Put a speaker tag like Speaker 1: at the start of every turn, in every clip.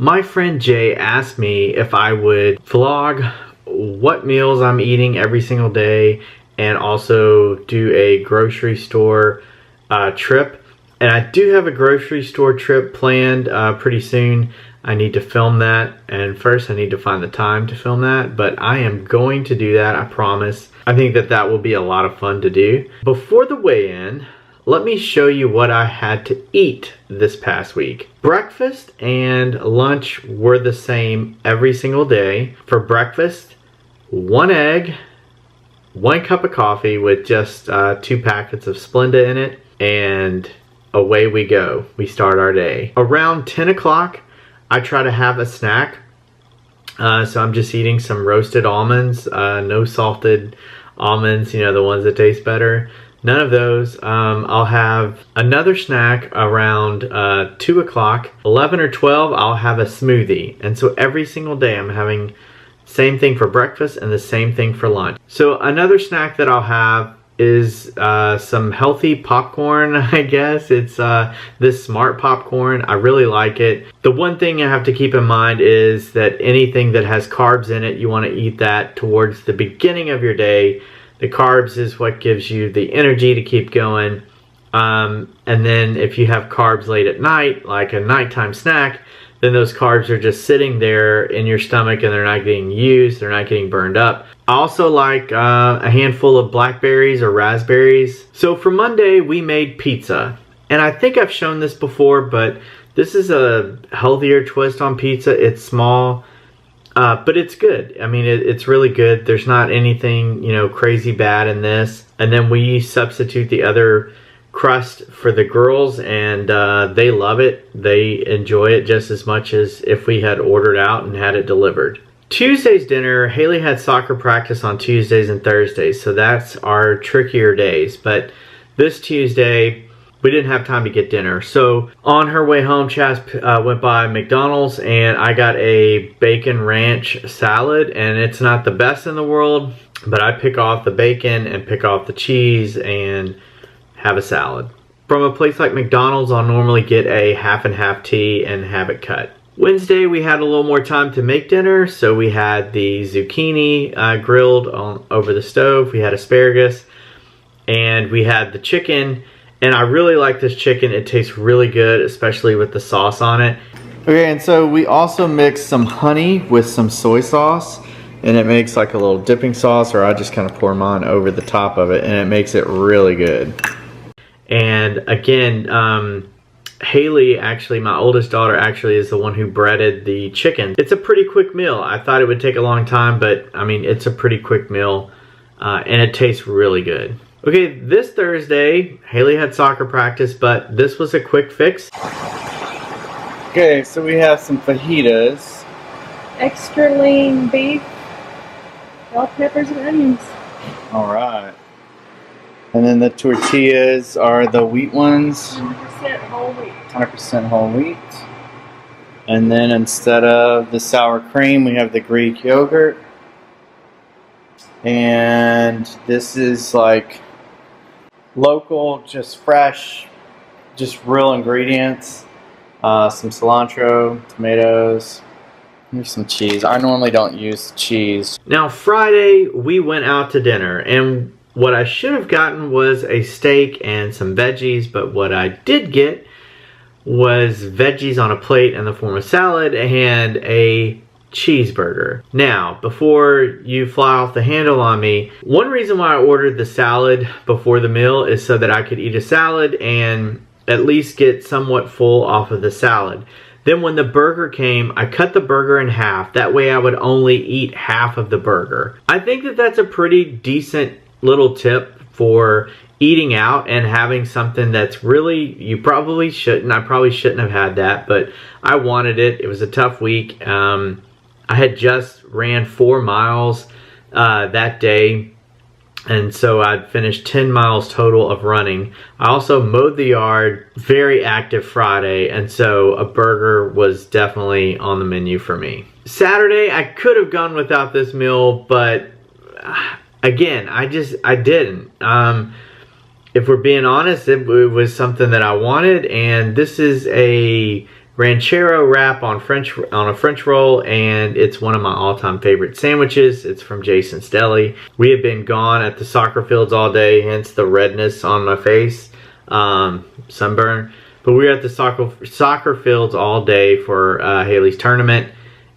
Speaker 1: My friend Jay asked me if I would vlog what meals I'm eating every single day and also do a grocery store trip. And I do have a grocery store trip planned pretty soon. I need to film that, and first I need to find the time to film that, but I am going to do that, I promise. I think that that will be a lot of fun to do. Before the weigh-in, let me show you what I had to eat this past week. Breakfast and lunch were the same every single day. For breakfast, 1 egg, 1 cup of coffee with just 2 packets of Splenda in it, and away we go. We start our day. Around 10 o'clock, I try to have a snack. So I'm just eating some roasted almonds, no salted almonds, you know, the ones that taste better. None of those. I'll have another snack around 2 o'clock. 11 or 12, I'll have a smoothie. And so every single day I'm having same thing for breakfast and the same thing for lunch. So another snack that I'll have is some healthy popcorn, I guess. It's this Smart popcorn. I really like it. The one thing I have to keep in mind is that anything that has carbs in it, you want to eat that towards the beginning of your day. The carbs is what gives you the energy to keep going. And then if you have carbs late at night, like a nighttime snack, then those carbs are just sitting there in your stomach and they're not getting used, they're not getting burned up. I also like a handful of blackberries or raspberries. So for Monday, we made pizza. And I think I've shown this before, but this is a healthier twist on pizza. It's small. But it's good. I mean, it's really good. There's not anything, you know, crazy bad in this. And then we substitute the other crust for the girls, and they love it. They enjoy it just as much as if we had ordered out and had it delivered. Tuesday's dinner, Haley had soccer practice on Tuesdays and Thursdays, so that's our trickier days. But this Tuesday, we didn't have time to get dinner. So on her way home, Chaz went by McDonald's and I got a bacon ranch salad, and it's not the best in the world, but I pick off the bacon and pick off the cheese and have a salad. From a place like McDonald's, I'll normally get a half and half tea and have it cut. Wednesday, we had a little more time to make dinner, so we had the zucchini grilled over the stove. We had asparagus, and we had the chicken. And I really like this chicken. It tastes really good, especially with the sauce on it. Okay, and so we also mixed some honey with some soy sauce, and it makes like a little dipping sauce, or I just kind of pour mine over the top of it, and it makes it really good. And again, Haley, actually, my oldest daughter, actually is the one who breaded the chicken. It's a pretty quick meal. I thought it would take a long time, but I mean, it's a pretty quick meal, and it tastes really good. Okay, this Thursday, Haley had soccer practice, but this was a quick fix. Okay, so we have some fajitas.
Speaker 2: Extra lean beef, bell peppers and onions.
Speaker 1: Alright. And then the tortillas are the wheat ones.
Speaker 2: 100% whole wheat.
Speaker 1: 100% whole wheat. And then instead of the sour cream, we have the Greek yogurt. And this is like local, just fresh, just real ingredients. Some cilantro, tomatoes, here's some cheese. I normally don't use cheese. Now Friday, we went out to dinner, and what I should have gotten was a steak and some veggies, but what I did get was veggies on a plate in the form of salad and a cheeseburger. Now, before you fly off the handle on me, one reason why I ordered the salad before the meal is so that I could eat a salad and at least get somewhat full off of the salad. Then when the burger came, I cut the burger in half. That way I would only eat half of the burger. I think that that's a pretty decent little tip for eating out and having something that's really, you probably shouldn't. I probably shouldn't have had that, but I wanted it. It was a tough week. I had just ran 4 miles that day, and so I'd finished 10 miles total of running. I also mowed the yard, very active Friday, and so a burger was definitely on the menu for me. Saturday, I could have gone without this meal, but again, I didn't. If we're being honest, it was something that I wanted, and this is a ranchero wrap on a French roll, and it's one of my all-time favorite sandwiches. It's from Jason's Deli. We have been gone at the soccer fields all day, hence the redness on my face, sunburn. But we were at the soccer fields all day for Haley's tournament,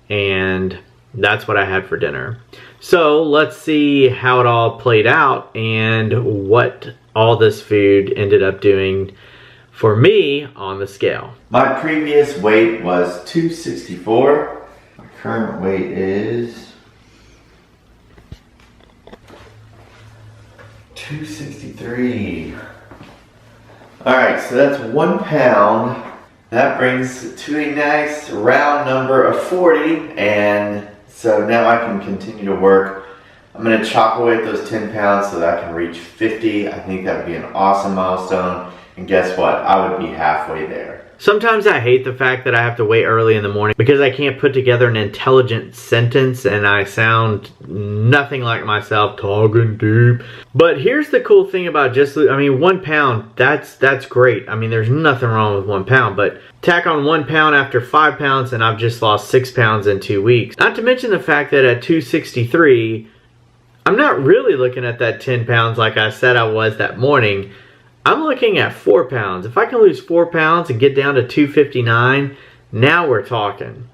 Speaker 1: and that's what I had for dinner. So let's see how it all played out and what all this food ended up doing for me on the scale. My previous weight was 264. My current weight is 263. Alright, so that's 1 pound. That brings to a nice round number of 40, and so now I can continue to work. I'm going to chop away at those 10 pounds so that I can reach 50. I think that would be an awesome milestone. And guess what? I would be halfway there. Sometimes I hate the fact that I have to wait early in the morning because I can't put together an intelligent sentence and I sound nothing like myself, talking deep. But here's the cool thing about 1 pound, that's great. I mean, there's nothing wrong with 1 pound, but tack on 1 pound after 5 pounds and I've just lost 6 pounds in 2 weeks. Not to mention the fact that at 263, I'm not really looking at that 10 pounds like I said I was that morning. I'm looking at 4 pounds. If I can lose 4 pounds and get down to 259, now we're talking.